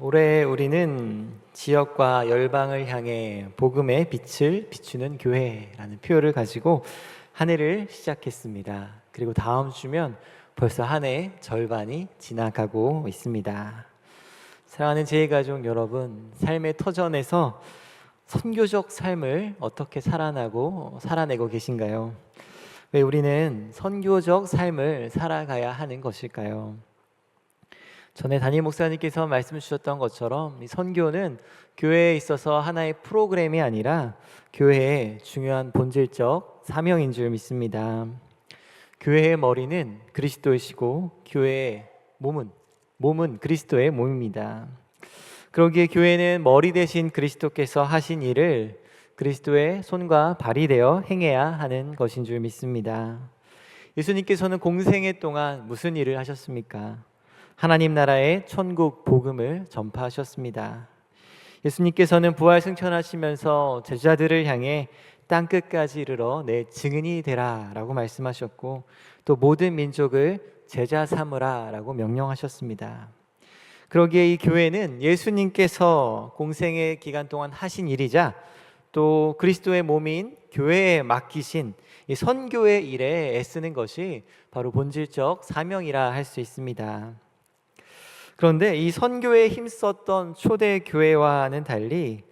올해 우리는 지역과 열방을 향해 복음의 빛을 비추는 교회라는 표어를 가지고 한 해를 시작했습니다. 그리고 다음 주면 벌써 한 해 절반이 지나가고 있습니다. 사랑하는 제2가족 여러분, 삶의 터전에서 선교적 삶을 어떻게 살아내고 계신가요? 왜 우리는 선교적 삶을 살아가야 하는 것일까요? 전에 담임 목사님께서 말씀 주셨던 것처럼 이 선교는 교회에 있어서 하나의 프로그램이 아니라 교회의 중요한 본질적 사명인 줄 믿습니다. 교회의 머리는 그리스도이시고 교회의 몸은 그리스도의 몸입니다. 그러기에 교회는 머리 대신 그리스도께서 하신 일을 그리스도의 손과 발이 되어 행해야 하는 것인 줄 믿습니다. 예수님께서는 공생애 동안 무슨 일을 하셨습니까? 하나님 나라의 천국 복음을 전파하셨습니다. 예수님께서는 부활 승천하시면서 제자들을 향해 땅끝까지 이르러 내 증인이 되라 라고 말씀하셨고, 또 모든 민족을 제자 삼으라 라고 명령하셨습니다. 그러기에 이 교회는 예수님께서 공생의 기간 동안 하신 일이자 또 그리스도의 몸인 교회에 맡기신 이 선교의 일에 애쓰는 것이 바로 본질적 사명이라 할 수 있습니다. 그런데 이 선교에 힘썼던 초대 교회와는 달리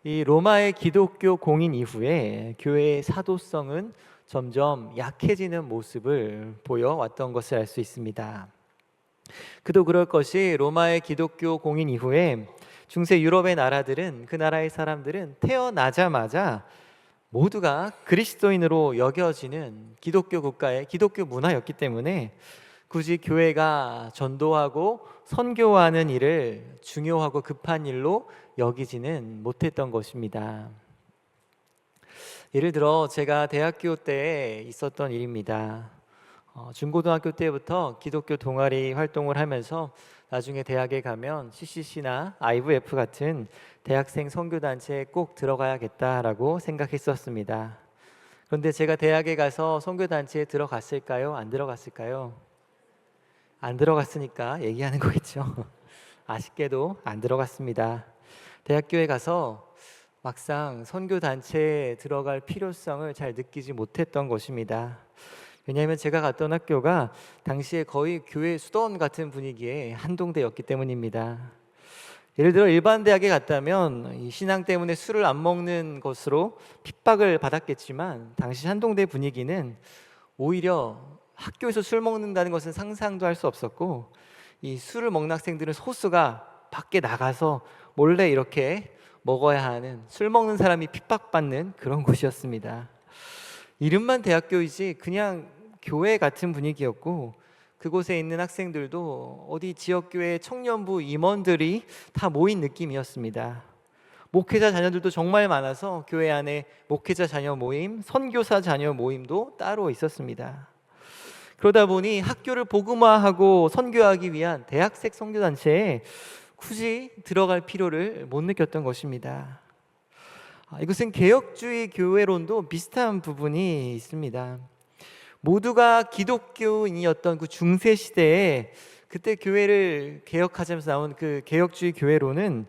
이 로마의 기독교 공인 이후에 교회의 사도성은 점점 약해지는 모습을 보여왔던 것을 알 수 있습니다. 그도 그럴 것이 로마의 기독교 공인 이후에 중세 유럽의 나라들은, 그 나라의 사람들은 태어나자마자 모두가 그리스도인으로 여겨지는 기독교 국가의 기독교 문화였기 때문에 굳이 교회가 전도하고 선교하는 일을 중요하고 급한 일로 여기지는 못했던 것입니다. 예를 들어 제가 대학교 때 있었던 일입니다. 중고등학교 때부터 기독교 동아리 활동을 하면서 나중에 대학에 가면 CCC나 IVF 같은 대학생 선교단체에 꼭 들어가야겠다라고 생각했었습니다. 그런데 제가 대학에 가서 선교단체에 들어갔을까요? 안 들어갔을까요? 안 들어갔으니까 얘기하는 거겠죠. 아쉽게도 안 들어갔습니다. 대학교에 가서 막상 선교단체에 들어갈 필요성을 잘 느끼지 못했던 것입니다. 왜냐하면 제가 갔던 학교가 당시에 거의 교회 수도원 같은 분위기의 한동대였기 때문입니다. 예를 들어 일반 대학에 갔다면 이 신앙 때문에 술을 안 먹는 것으로 핍박을 받았겠지만, 당시 한동대 분위기는 오히려 학교에서 술 먹는다는 것은 상상도 할 수 없었고, 이 술을 먹는 학생들은 소수가 밖에 나가서 몰래 이렇게 먹어야 하는, 술 먹는 사람이 핍박받는 그런 곳이었습니다. 이름만 대학교이지 그냥 교회 같은 분위기였고, 그곳에 있는 학생들도 어디 지역교회 청년부 임원들이 다 모인 느낌이었습니다. 목회자 자녀들도 정말 많아서 교회 안에 목회자 자녀 모임, 선교사 자녀 모임도 따로 있었습니다. 그러다 보니 학교를 복음화하고 선교하기 위한 대학생 선교단체에 굳이 들어갈 필요를 못 느꼈던 것입니다. 이것은 개혁주의 교회론도 비슷한 부분이 있습니다. 모두가 기독교인이었던 그 중세 시대에, 그때 교회를 개혁하자면서 나온 그 개혁주의 교회론은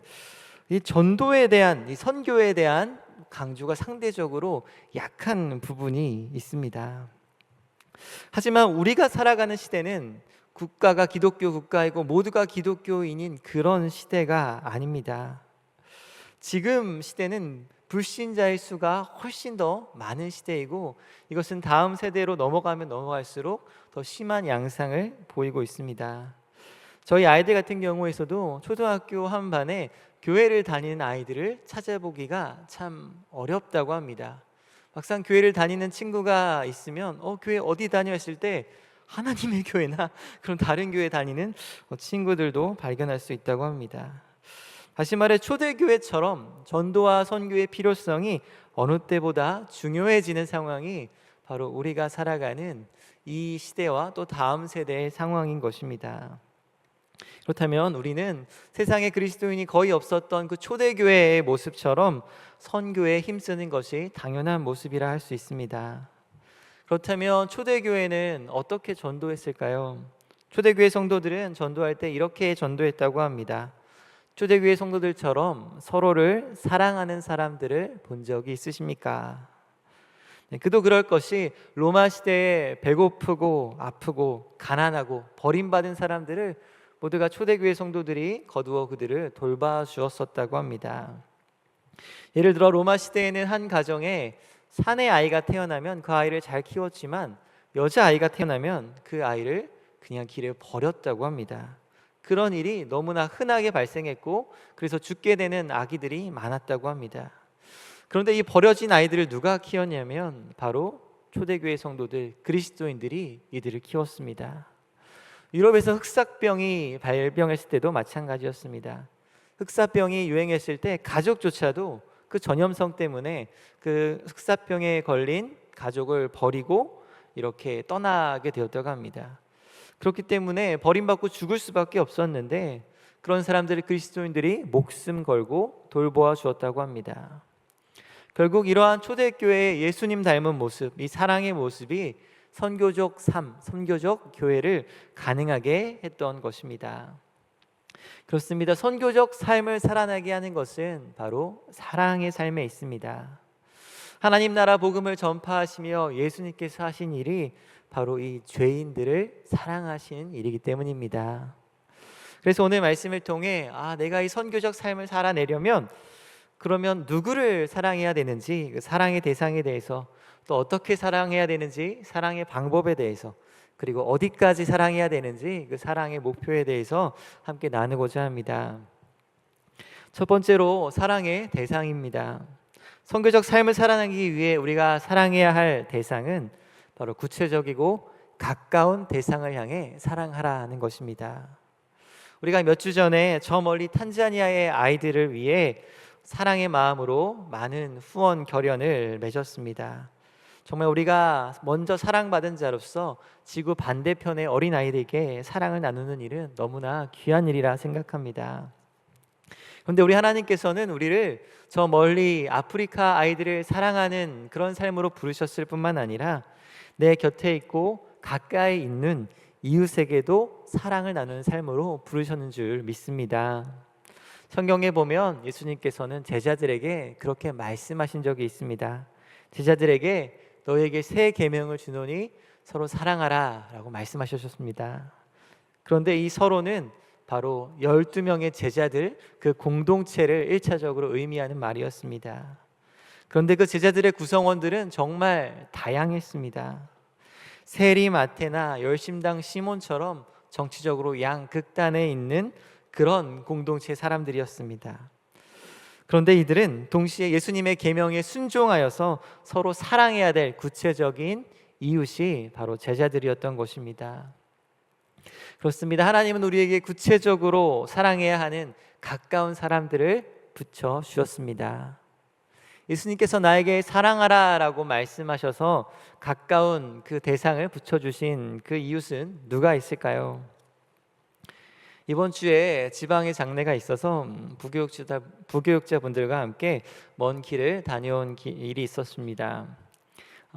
이 전도에 대한, 이 선교에 대한 강조가 상대적으로 약한 부분이 있습니다. 하지만 우리가 살아가는 시대는 국가가 기독교 국가이고 모두가 기독교인인 그런 시대가 아닙니다. 지금 시대는 불신자의 수가 훨씬 더 많은 시대이고, 이것은 다음 세대로 넘어가면 넘어갈수록 더 심한 양상을 보이고 있습니다. 저희 아이들 같은 경우에서도 초등학교 한 반에 교회를 다니는 아이들을 찾아보기가 참 어렵다고 합니다. 막상 교회를 다니는 친구가 있으면 교회 어디 다녀 했을 때 하나님의 교회나 그런 다른 교회 다니는 친구들도 발견할 수 있다고 합니다. 다시 말해 초대교회처럼 전도와 선교의 필요성이 어느 때보다 중요해지는 상황이 바로 우리가 살아가는 이 시대와 또 다음 세대의 상황인 것입니다. 그렇다면 우리는 세상에 그리스도인이 거의 없었던 그 초대교회의 모습처럼 선교에 힘쓰는 것이 당연한 모습이라 할 수 있습니다. 그렇다면 초대교회는 어떻게 전도했을까요? 초대교회 성도들은 전도할 때 이렇게 전도했다고 합니다. 초대교회 성도들처럼 서로를 사랑하는 사람들을 본 적이 있으십니까? 네, 그도 그럴 것이 로마 시대에 배고프고 아프고 가난하고 버림받은 사람들을 모두가 초대교회 성도들이 거두어 그들을 돌봐주었었다고 합니다. 예를 들어 로마 시대에는 한 가정에 사내 아이가 태어나면 그 아이를 잘 키웠지만 여자아이가 태어나면 그 아이를 그냥 길에 버렸다고 합니다. 그런 일이 너무나 흔하게 발생했고 그래서 죽게 되는 아기들이 많았다고 합니다. 그런데 이 버려진 아이들을 누가 키웠냐면 바로 초대교회 성도들, 그리스도인들이 이들을 키웠습니다. 유럽에서 흑사병이 발병했을 때도 마찬가지였습니다. 흑사병이 유행했을 때 가족조차도 그 전염성 때문에 그 흑사병에 걸린 가족을 버리고 이렇게 떠나게 되었다고 합니다. 그렇기 때문에 버림받고 죽을 수밖에 없었는데 그런 사람들을 그리스도인들이 목숨 걸고 돌보아 주었다고 합니다. 결국 이러한 초대교회의 예수님 닮은 모습, 이 사랑의 모습이 선교적 삶, 선교적 교회를 가능하게 했던 것입니다. 그렇습니다. 선교적 삶을 살아나게 하는 것은 바로 사랑의 삶에 있습니다. 하나님 나라 복음을 전파하시며 예수님께서 하신 일이 바로 이 죄인들을 사랑하시는 일이기 때문입니다. 그래서 오늘 말씀을 통해 내가 이 선교적 삶을 살아내려면 그러면 누구를 사랑해야 되는지, 그 사랑의 대상에 대해서, 또 어떻게 사랑해야 되는지, 사랑의 방법에 대해서, 그리고 어디까지 사랑해야 되는지 그 사랑의 목표에 대해서 함께 나누고자 합니다. 첫 번째로 사랑의 대상입니다. 선교적 삶을 살아내기 위해 우리가 사랑해야 할 대상은 바로 구체적이고 가까운 대상을 향해 사랑하라는 것입니다. 우리가 몇 주 전에 저 멀리 탄자니아의 아이들을 위해 사랑의 마음으로 많은 후원 결연을 맺었습니다. 정말 우리가 먼저 사랑받은 자로서 지구 반대편의 어린아이들에게 사랑을 나누는 일은 너무나 귀한 일이라 생각합니다. 그런데 우리 하나님께서는 우리를 저 멀리 아프리카 아이들을 사랑하는 그런 삶으로 부르셨을 뿐만 아니라 내 곁에 있고 가까이 있는 이웃에게도 사랑을 나누는 삶으로 부르셨는 줄 믿습니다. 성경에 보면 예수님께서는 제자들에게 그렇게 말씀하신 적이 있습니다. 제자들에게 너에게 새 계명을 주노니 서로 사랑하라 라고 말씀하셨습니다. 그런데 이 서로는 바로 12명의 제자들 그 공동체를 1차적으로 의미하는 말이었습니다. 그런데 그 제자들의 구성원들은 정말 다양했습니다. 세리 마테나 열심당 시몬처럼 정치적으로 양극단에 있는 그런 공동체 사람들이었습니다. 그런데 이들은 동시에 예수님의 계명에 순종하여서 서로 사랑해야 될 구체적인 이웃이 바로 제자들이었던 것입니다. 그렇습니다. 하나님은 우리에게 구체적으로 사랑해야 하는 가까운 사람들을 붙여 주셨습니다. 예수님께서 나에게 사랑하라 라고 말씀하셔서 가까운 그 대상을 붙여주신 그 이웃은 누가 있을까요? 이번 주에 지방에 장례가 있어서 부교육자분들과 함께 먼 길을 다녀온 일이 있었습니다.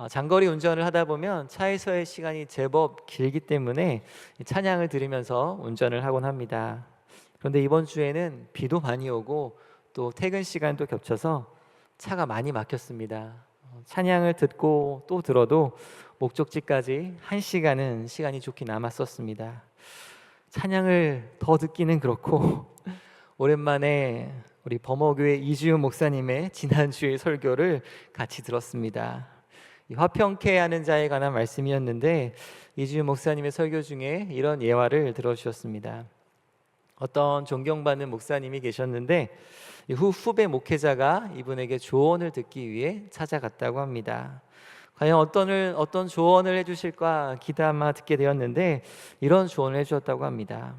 장거리 운전을 하다 보면 차에서의 시간이 제법 길기 때문에 찬양을 들으면서 운전을 하곤 합니다. 그런데 이번 주에는 비도 많이 오고 또 퇴근 시간도 겹쳐서 차가 많이 막혔습니다. 찬양을 듣고 또 들어도 목적지까지 1시간은 시간이 좋게 남았었습니다. 찬양을 더 듣기는 그렇고 오랜만에 우리 범어교회 이주윤 목사님의 지난주의 설교를 같이 들었습니다. 이 화평케 하는 자에 관한 말씀이었는데 이주윤 목사님의 설교 중에 이런 예화를 들어주셨습니다. 어떤 존경받는 목사님이 계셨는데 후배 목회자가 이분에게 조언을 듣기 위해 찾아갔다고 합니다. 과연 어떤 조언을 해주실까 기다마 듣게 되었는데 이런 조언을 해주었다고 합니다.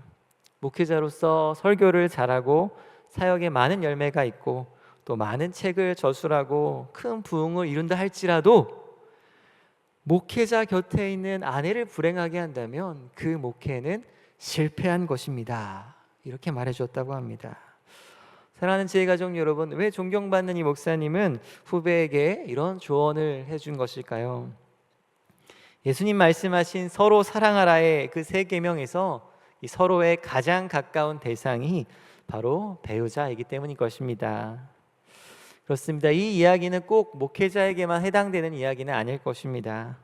목회자로서 설교를 잘하고 사역에 많은 열매가 있고 또 많은 책을 저술하고 큰 부흥을 이룬다 할지라도 목회자 곁에 있는 아내를 불행하게 한다면 그 목회는 실패한 것입니다. 이렇게 말해주었다고 합니다. 사랑하는 제2가족 여러분, 왜 존경받는 이 목사님은 후배에게 이런 조언을 해준 것일까요? 예수님 말씀하신 서로 사랑하라의 그 세 계명에서 이 서로의 가장 가까운 대상이 바로 배우자이기 때문인 것입니다. 그렇습니다. 이 이야기는 꼭 목회자에게만 해당되는 이야기는 아닐 것입니다.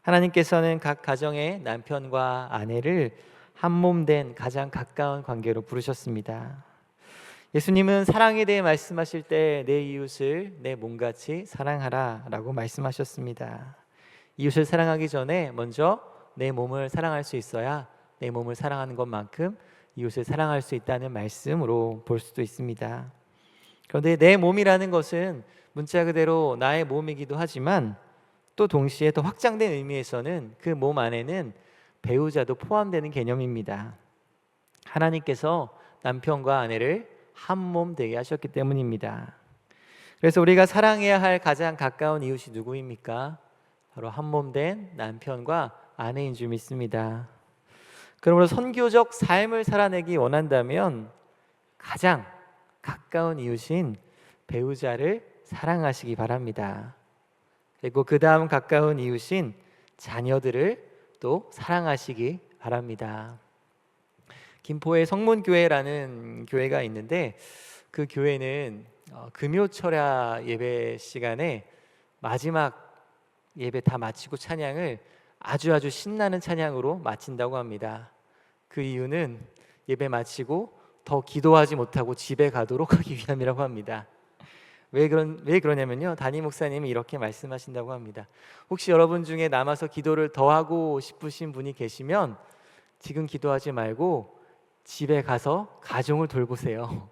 하나님께서는 각 가정의 남편과 아내를 한 몸 된 가장 가까운 관계로 부르셨습니다. 예수님은 사랑에 대해 말씀하실 때 내 이웃을 내 몸같이 사랑하라 라고 말씀하셨습니다. 이웃을 사랑하기 전에 먼저 내 몸을 사랑할 수 있어야 내 몸을 사랑하는 것만큼 이웃을 사랑할 수 있다는 말씀으로 볼 수도 있습니다. 그런데 내 몸이라는 것은 문자 그대로 나의 몸이기도 하지만 또 동시에 더 확장된 의미에서는 그 몸 안에는 배우자도 포함되는 개념입니다. 하나님께서 남편과 아내를 한 몸 되게 하셨기 때문입니다. 그래서 우리가 사랑해야 할 가장 가까운 이웃이 누구입니까? 바로 한 몸 된 남편과 아내인 줄 믿습니다. 그러므로 선교적 삶을 살아내기 원한다면 가장 가까운 이웃인 배우자를 사랑하시기 바랍니다. 그리고 그 다음 가까운 이웃인 자녀들을 또 사랑하시기 바랍니다. 김포에 성문교회라는 교회가 있는데 그 교회는 금요철야 예배 시간에 마지막 예배 다 마치고 찬양을 아주 신나는 찬양으로 마친다고 합니다. 그 이유는 예배 마치고 더 기도하지 못하고 집에 가도록 하기 위함이라고 합니다. 왜 그러냐면요, 담임 목사님이 이렇게 말씀하신다고 합니다. 혹시 여러분 중에 남아서 기도를 더 하고 싶으신 분이 계시면 지금 기도하지 말고 집에 가서 가정을 돌보세요.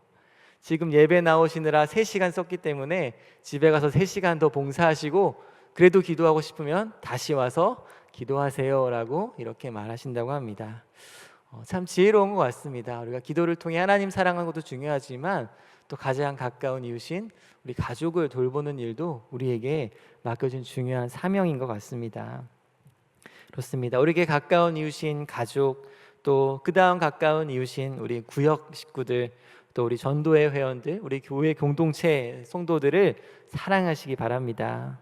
지금 예배 나오시느라 3시간 썼기 때문에 집에 가서 3시간 더 봉사하시고 그래도 기도하고 싶으면 다시 와서 기도하세요 라고 이렇게 말하신다고 합니다. 참 지혜로운 것 같습니다. 우리가 기도를 통해 하나님 사랑하는 것도 중요하지만 또 가장 가까운 이웃인 우리 가족을 돌보는 일도 우리에게 맡겨진 중요한 사명인 것 같습니다. 그렇습니다. 우리에게 가까운 이웃인 가족, 또 그 다음 가까운 이웃인 우리 구역 식구들, 또 우리 전도회 회원들, 우리 교회 공동체 성도들을 사랑하시기 바랍니다.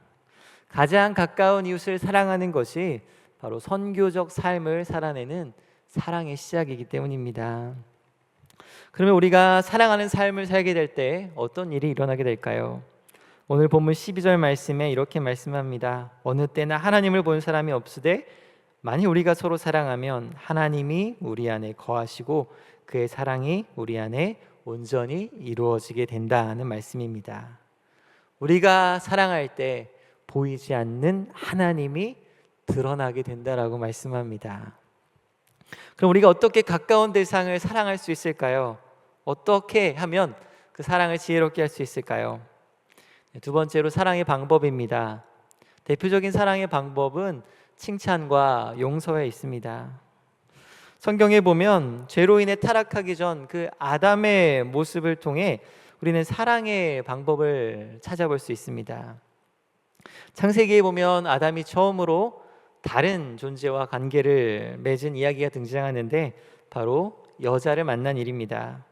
가장 가까운 이웃을 사랑하는 것이 바로 선교적 삶을 살아내는 사랑의 시작이기 때문입니다. 그러면 우리가 사랑하는 삶을 살게 될 때 어떤 일이 일어나게 될까요? 오늘 본문 12절 말씀에 이렇게 말씀합니다. 어느 때나 하나님을 본 사람이 없으되 만일 우리가 서로 사랑하면 하나님이 우리 안에 거하시고 그의 사랑이 우리 안에 온전히 이루어지게 된다는 말씀입니다. 우리가 사랑할 때 보이지 않는 하나님이 드러나게 된다라고 말씀합니다. 그럼 우리가 어떻게 가까운 대상을 사랑할 수 있을까요? 어떻게 하면 그 사랑을 지혜롭게 할 수 있을까요? 두 번째로 사랑의 방법입니다. 대표적인 사랑의 방법은 칭찬과 용서에 있습니다. 성경에 보면 죄로 인해 타락하기 전 그 아담의 모습을 통해 우리는 사랑의 방법을 찾아볼 수 있습니다. 창세기에 보면 아담이 처음으로 다른 존재와 관계를 맺은 이야기가 등장하는데 바로 여자를 만난 일입니다.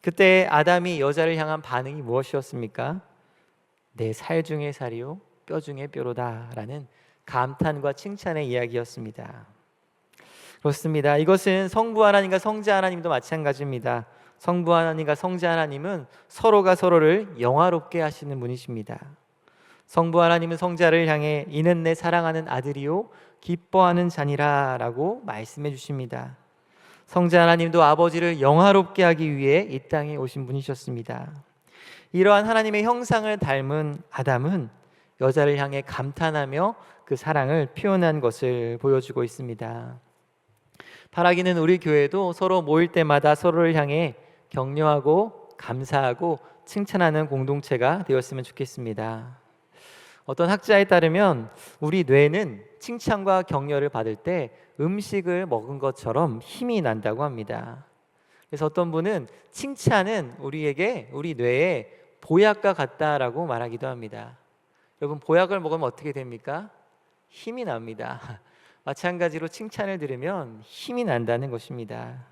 그때 아담이 여자를 향한 반응이 무엇이었습니까? 내 살 중에 살이요 뼈 중에 뼈로다 라는 감탄과 칭찬의 이야기였습니다. 그렇습니다. 이것은 성부 하나님과 성자 하나님도 마찬가지입니다. 성부 하나님과 성자 하나님은 서로가 서로를 영화롭게 하시는 분이십니다. 성부 하나님은 성자를 향해 이는 내 사랑하는 아들이요 기뻐하는 자니라 라고 말씀해 주십니다. 성자 하나님도 아버지를 영화롭게 하기 위해 이 땅에 오신 분이셨습니다. 이러한 하나님의 형상을 닮은 아담은 여자를 향해 감탄하며 그 사랑을 표현한 것을 보여주고 있습니다. 바라기는 우리 교회도 서로 모일 때마다 서로를 향해 격려하고 감사하고 칭찬하는 공동체가 되었으면 좋겠습니다. 어떤 학자에 따르면 우리 뇌는 칭찬과 격려를 받을 때 음식을 먹은 것처럼 힘이 난다고 합니다. 그래서 어떤 분은 칭찬은 우리에게 우리 뇌에 보약과 같다라고 말하기도 합니다. 여러분, 보약을 먹으면 어떻게 됩니까? 힘이 납니다. 마찬가지로 칭찬을 들으면 힘이 난다는 것입니다.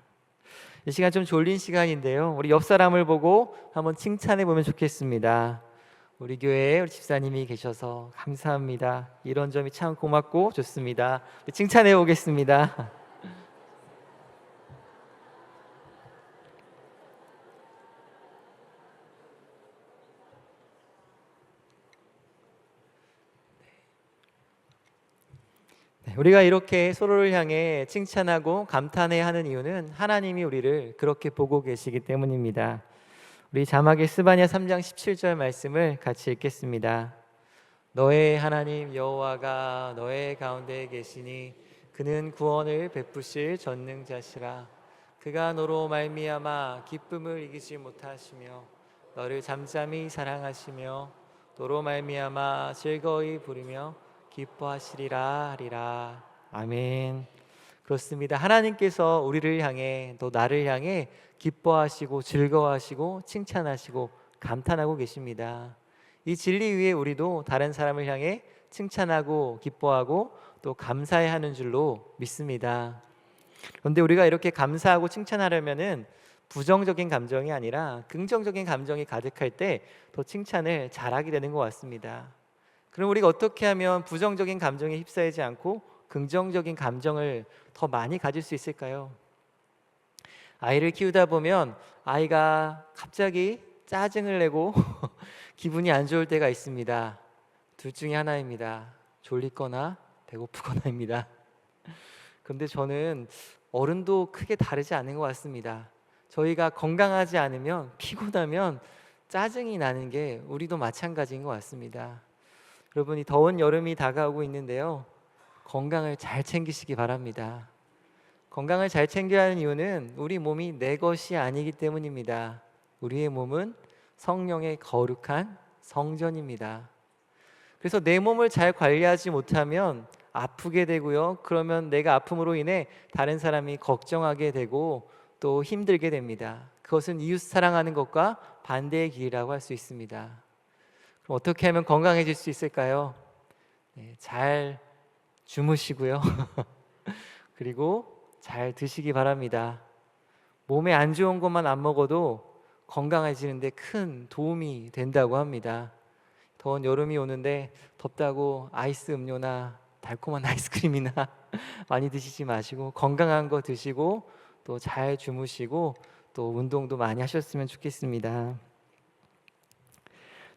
이 시간 좀 졸린 시간인데요, 우리 옆 사람을 보고 한번 칭찬해 보면 좋겠습니다. 우리 교회에 우리 집사님이 계셔서 감사합니다. 이런 점이 참 고맙고 좋습니다. 칭찬해 보겠습니다. 우리가 이렇게 서로를 향해 칭찬하고 감탄해야 하는 이유는 하나님이 우리를 그렇게 보고 계시기 때문입니다. 우리 자막에 스바냐 3장 17절 말씀을 같이 읽겠습니다. 너의 하나님 여호와가 너의 가운데 계시니 그는 구원을 베푸실 전능자시라. 그가 너로 말미암아 기쁨을 이기지 못하시며 너를 잠잠히 사랑하시며 너로 말미암아 즐거이 부르며 기뻐하시리라 하리라. 아멘. 그렇습니다. 하나님께서 우리를 향해 또 나를 향해 기뻐하시고 즐거워하시고 칭찬하시고 감탄하고 계십니다. 이 진리 위에 우리도 다른 사람을 향해 칭찬하고 기뻐하고 또 감사해야 하는 줄로 믿습니다. 그런데 우리가 이렇게 감사하고 칭찬하려면은 부정적인 감정이 아니라 긍정적인 감정이 가득할 때 더 칭찬을 잘하게 되는 것 같습니다. 그럼 우리가 어떻게 하면 부정적인 감정에 휩싸이지 않고 긍정적인 감정을 더 많이 가질 수 있을까요? 아이를 키우다 보면 아이가 갑자기 짜증을 내고 기분이 안 좋을 때가 있습니다. 둘 중에 하나입니다. 졸리거나 배고프거나입니다. 그런데 저는 어른도 크게 다르지 않은 것 같습니다. 저희가 건강하지 않으면 피곤하면 짜증이 나는 게 우리도 마찬가지인 것 같습니다. 여러분, 이 더운 여름이 다가오고 있는데요, 건강을 잘 챙기시기 바랍니다. 건강을 잘 챙겨야 하는 이유는 우리 몸이 내 것이 아니기 때문입니다. 우리의 몸은 성령의 거룩한 성전입니다. 그래서 내 몸을 잘 관리하지 못하면 아프게 되고요, 그러면 내가 아픔으로 인해 다른 사람이 걱정하게 되고 또 힘들게 됩니다. 그것은 이웃 사랑하는 것과 반대의 길이라고 할 수 있습니다. 그럼 어떻게 하면 건강해질 수 있을까요? 잘 주무시고요. 그리고 잘 드시기 바랍니다. 몸에 안 좋은 것만 안 먹어도 건강해지는데 큰 도움이 된다고 합니다. 더운 여름이 오는데 덥다고 아이스 음료나 달콤한 아이스크림이나 많이 드시지 마시고 건강한 거 드시고 또 잘 주무시고 또 운동도 많이 하셨으면 좋겠습니다.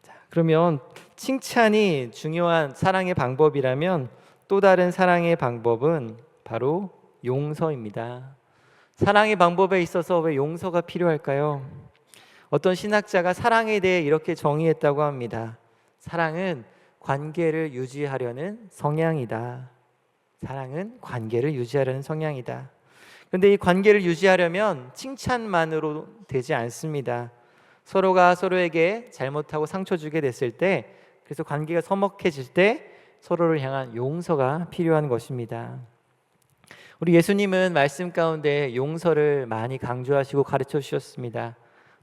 자, 그러면 칭찬이 중요한 사랑의 방법이라면 또 다른 사랑의 방법은 바로 용서입니다. 사랑의 방법에 있어서 왜 용서가 필요할까요? 어떤 신학자가 사랑에 대해 이렇게 정의했다고 합니다. 사랑은 관계를 유지하려는 성향이다. 사랑은 관계를 유지하려는 성향이다. 그런데 이 관계를 유지하려면 칭찬만으로 되지 않습니다. 서로가 서로에게 잘못하고 상처 주게 됐을 때, 그래서 관계가 서먹해질 때 서로를 향한 용서가 필요한 것입니다. 우리 예수님은 말씀 가운데 용서를 많이 강조하시고 가르쳐 주셨습니다.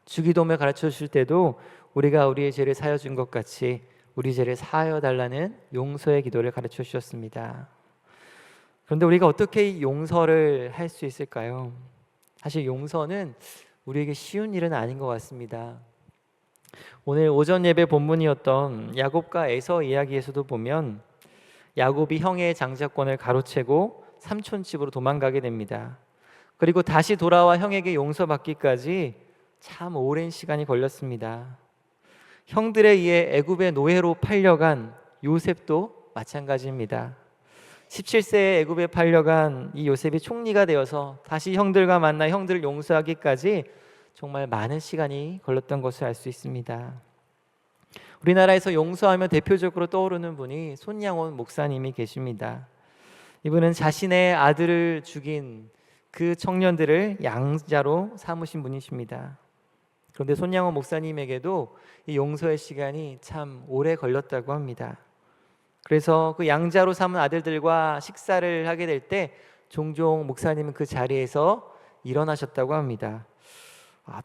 주기도문을 가르쳐 주실 때도 우리가 우리의 죄를 사하여 준 것 같이 우리 죄를 사하여 달라는 용서의 기도를 가르쳐 주셨습니다. 그런데 우리가 어떻게 용서를 할 수 있을까요? 사실 용서는 우리에게 쉬운 일은 아닌 것 같습니다. 오늘 오전 예배 본문이었던 야곱과 에서 이야기에서도 보면 야곱이 형의 장자권을 가로채고 삼촌 집으로 도망가게 됩니다. 그리고 다시 돌아와 형에게 용서받기까지 참 오랜 시간이 걸렸습니다. 형들에 의해 애굽의 노예로 팔려간 요셉도 마찬가지입니다. 17세에 애굽에 팔려간 이 요셉이 총리가 되어서 다시 형들과 만나 형들을 용서하기까지 정말 많은 시간이 걸렸던 것을 알 수 있습니다. 우리나라에서 용서하면 대표적으로 떠오르는 분이 손양원 목사님이 계십니다. 이분은 자신의 아들을 죽인 그 청년들을 양자로 삼으신 분이십니다. 그런데 손양원 목사님에게도 이 용서의 시간이 참 오래 걸렸다고 합니다. 그래서 그 양자로 삼은 아들들과 식사를 하게 될 때 종종 목사님은 그 자리에서 일어나셨다고 합니다.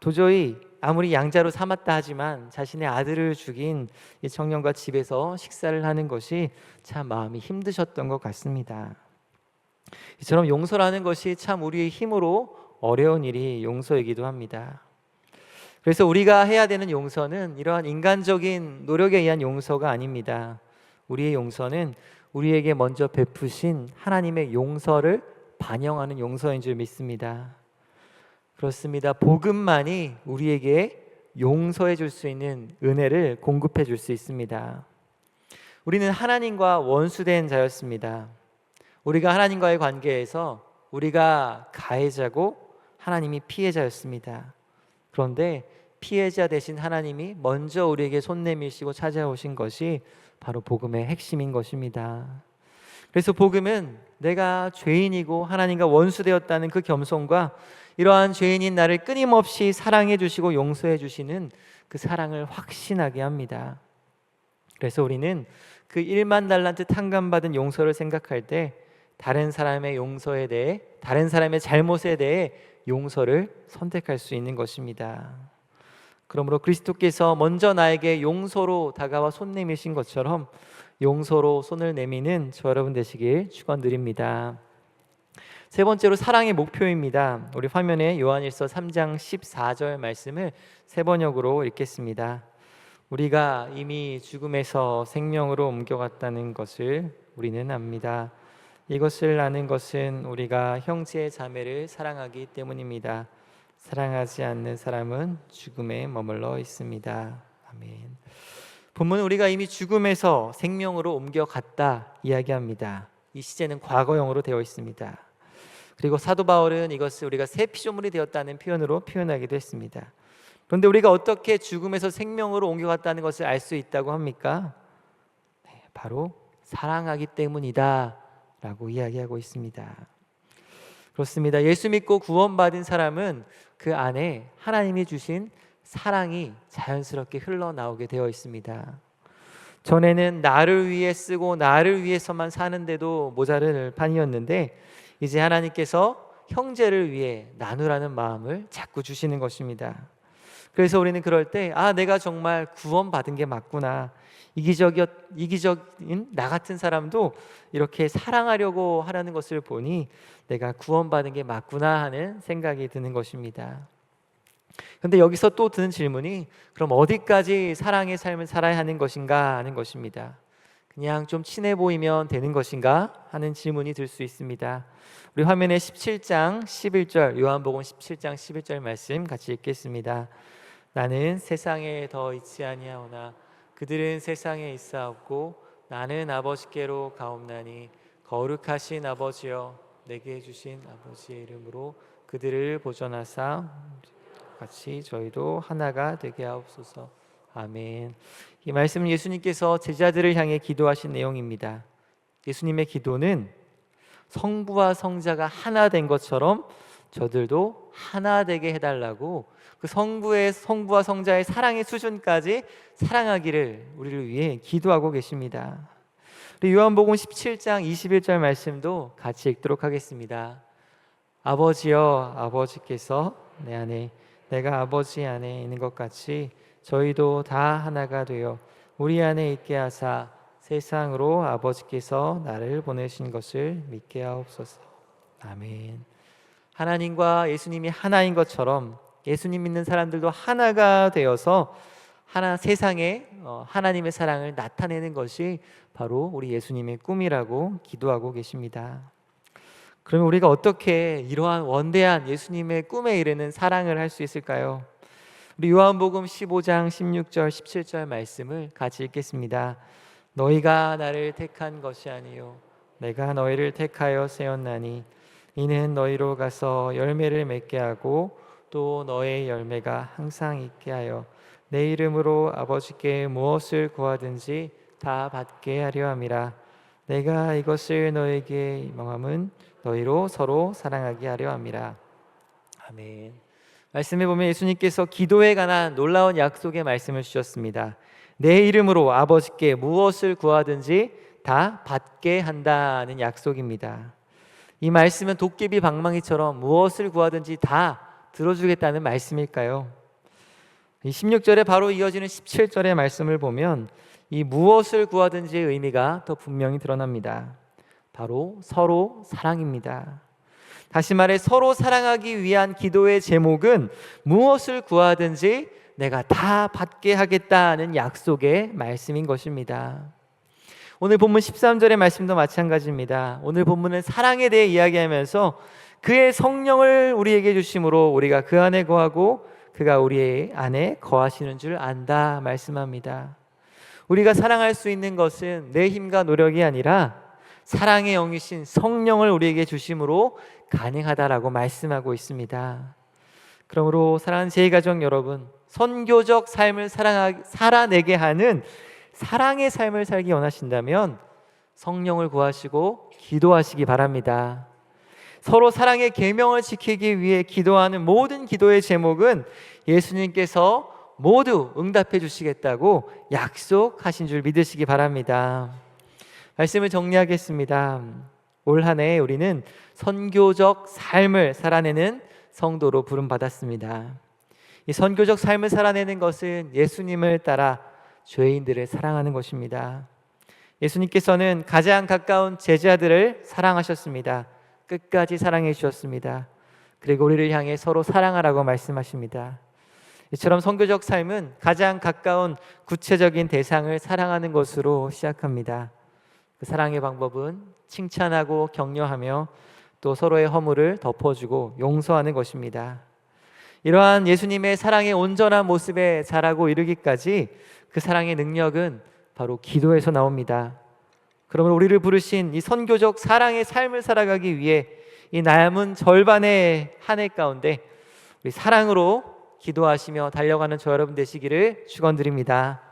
도저히 아무리 양자로 삼았다 하지만 자신의 아들을 죽인 이 청년과 집에서 식사를 하는 것이 참 마음이 힘드셨던 것 같습니다. 이처럼 용서라는 것이 참 우리의 힘으로 어려운 일이 용서이기도 합니다. 그래서 우리가 해야 되는 용서는 이러한 인간적인 노력에 의한 용서가 아닙니다. 우리의 용서는 우리에게 먼저 베푸신 하나님의 용서를 반영하는 용서인 줄 믿습니다. 그렇습니다. 복음만이 우리에게 용서해 줄 수 있는 은혜를 공급해 줄 수 있습니다. 우리는 하나님과 원수된 자였습니다. 우리가 하나님과의 관계에서 우리가 가해자고 하나님이 피해자였습니다. 그런데 피해자 대신 하나님이 먼저 우리에게 손 내미시고 찾아오신 것이 바로 복음의 핵심인 것입니다. 그래서 복음은 내가 죄인이고 하나님과 원수되었다는 그 겸손과 이러한 죄인인 나를 끊임없이 사랑해 주시고 용서해 주시는 그 사랑을 확신하게 합니다. 그래서 우리는 그 1만 달란트 탕감받은 용서를 생각할 때 다른 사람의 용서에 대해, 다른 사람의 잘못에 대해 용서를 선택할 수 있는 것입니다. 그러므로 그리스도께서 먼저 나에게 용서로 다가와 손 내미신 것처럼 용서로 손을 내미는 저 여러분 되시길 축원드립니다. 세 번째로 사랑의 목표입니다. 우리 화면에 요한일서 3장 14절 말씀을 세 번역으로 읽겠습니다. 우리가 이미 죽음에서 생명으로 옮겨갔다는 것을 우리는 압니다. 이것을 아는 것은 우리가 형제 자매를 사랑하기 때문입니다. 사랑하지 않는 사람은 죽음에 머물러 있습니다. 아멘. 본문은 우리가 이미 죽음에서 생명으로 옮겨갔다 이야기합니다. 이 시제는 과거형으로 되어 있습니다. 그리고 사도 바울은 이것을 우리가 새 피조물이 되었다는 표현으로 표현하기도 했습니다. 그런데 우리가 어떻게 죽음에서 생명으로 옮겨갔다는 것을 알 수 있다고 합니까? 바로 사랑하기 때문이다 라고 이야기하고 있습니다. 그렇습니다. 예수 믿고 구원받은 사람은 그 안에 하나님이 주신 사랑이 자연스럽게 흘러나오게 되어 있습니다. 전에는 나를 위해 쓰고 나를 위해서만 사는데도 모자랄 판이었는데 이제 하나님께서 형제를 위해 나누라는 마음을 자꾸 주시는 것입니다. 그래서 우리는 그럴 때 내가 정말 구원받은 게 맞구나, 이기적인 나 같은 사람도 이렇게 사랑하려고 하라는 것을 보니 내가 구원받은 게 맞구나 하는 생각이 드는 것입니다. 그런데 여기서 또 드는 질문이 그럼 어디까지 사랑의 삶을 살아야 하는 것인가 하는 것입니다. 그냥 좀 친해 보이면 되는 것인가 하는 질문이 들 수 있습니다. 우리 화면에 17장 11절 요한복음 17장 11절 말씀 같이 읽겠습니다. 나는 세상에 더 있지 아니하오나 그들은 세상에 있사옵고 나는 아버지께로 가옵나니 거룩하신 아버지여 내게 주신 아버지의 이름으로 그들을 보존하사 같이 저희도 하나가 되게 하옵소서. 아멘. 이 말씀은 예수님께서 제자들을 향해 기도하신 내용입니다. 예수님의 기도는 성부와 성자가 하나 된 것처럼 저들도 하나 되게 해달라고 그 성부와 성자의 사랑의 수준까지 사랑하기를 우리를 위해 기도하고 계십니다. 우리 요한복음 17장 21절 말씀도 같이 읽도록 하겠습니다. 아버지여 아버지께서 내 안에 내가 아버지 안에 있는 것 같이 저희도 다 하나가 되어 우리 안에 있게 하사 세상으로 아버지께서 나를 보내신 것을 믿게 하옵소서. 아멘. 하나님과 예수님이 하나인 것처럼 예수님 믿는 사람들도 하나가 되어서 세상에 하나님의 사랑을 나타내는 것이 바로 우리 예수님의 꿈이라고 기도하고 계십니다. 그러면 우리가 어떻게 이러한 원대한 예수님의 꿈에 이르는 사랑을 할 수 있을까요? 우리 요한복음 15장 16절 17절 말씀을 같이 읽겠습니다. 너희가 나를 택한 것이 아니요 내가 너희를 택하여 세웠나니 이는 너희로 가서 열매를 맺게 하고 또 너의 열매가 항상 있게 하여 내 이름으로 아버지께 무엇을 구하든지 다 받게 하려 함이라. 내가 이것을 너에게 명함은 너희로 서로 사랑하게 하려 함이라. 아멘. 말씀에 보면 예수님께서 기도에 관한 놀라운 약속의 말씀을 주셨습니다. 내 이름으로 아버지께 무엇을 구하든지 다 받게 한다는 약속입니다. 이 말씀은 도깨비 방망이처럼 무엇을 구하든지 다 들어주겠다는 말씀일까요? 이 16절에 바로 이어지는 17절의 말씀을 보면 이 무엇을 구하든지의 의미가 더 분명히 드러납니다. 바로 서로 사랑입니다. 다시 말해 서로 사랑하기 위한 기도의 제목은 무엇을 구하든지 내가 다 받게 하겠다는 약속의 말씀인 것입니다. 오늘 본문 13절의 말씀도 마찬가지입니다. 오늘 본문은 사랑에 대해 이야기하면서 그의 성령을 우리에게 주심으로 우리가 그 안에 거하고 그가 우리 안에 거하시는 줄 안다 말씀합니다. 우리가 사랑할 수 있는 것은 내 힘과 노력이 아니라 사랑의 영이신 성령을 우리에게 주심으로 가능하다라고 말씀하고 있습니다. 그러므로 사랑하는 제2가족 여러분, 선교적 삶을 살아내게 하는 사랑의 삶을 살기 원하신다면 성령을 구하시고 기도하시기 바랍니다. 서로 사랑의 계명을 지키기 위해 기도하는 모든 기도의 제목은 예수님께서 모두 응답해 주시겠다고 약속하신 줄 믿으시기 바랍니다. 말씀을 정리하겠습니다. 올 한 해 우리는 선교적 삶을 살아내는 성도로 부름받았습니다. 이 선교적 삶을 살아내는 것은 예수님을 따라 죄인들을 사랑하는 것입니다. 예수님께서는 가장 가까운 제자들을 사랑하셨습니다. 끝까지 사랑해 주셨습니다. 그리고 우리를 향해 서로 사랑하라고 말씀하십니다. 이처럼 선교적 삶은 가장 가까운 구체적인 대상을 사랑하는 것으로 시작합니다. 그 사랑의 방법은 칭찬하고 격려하며 또 서로의 허물을 덮어주고 용서하는 것입니다. 이러한 예수님의 사랑의 온전한 모습에 자라고 이르기까지 그 사랑의 능력은 바로 기도에서 나옵니다. 그러므로 우리를 부르신 이 선교적 사랑의 삶을 살아가기 위해 이 남은 절반의 한 해 가운데 우리 사랑으로 기도하시며 달려가는 저 여러분 되시기를 축원드립니다.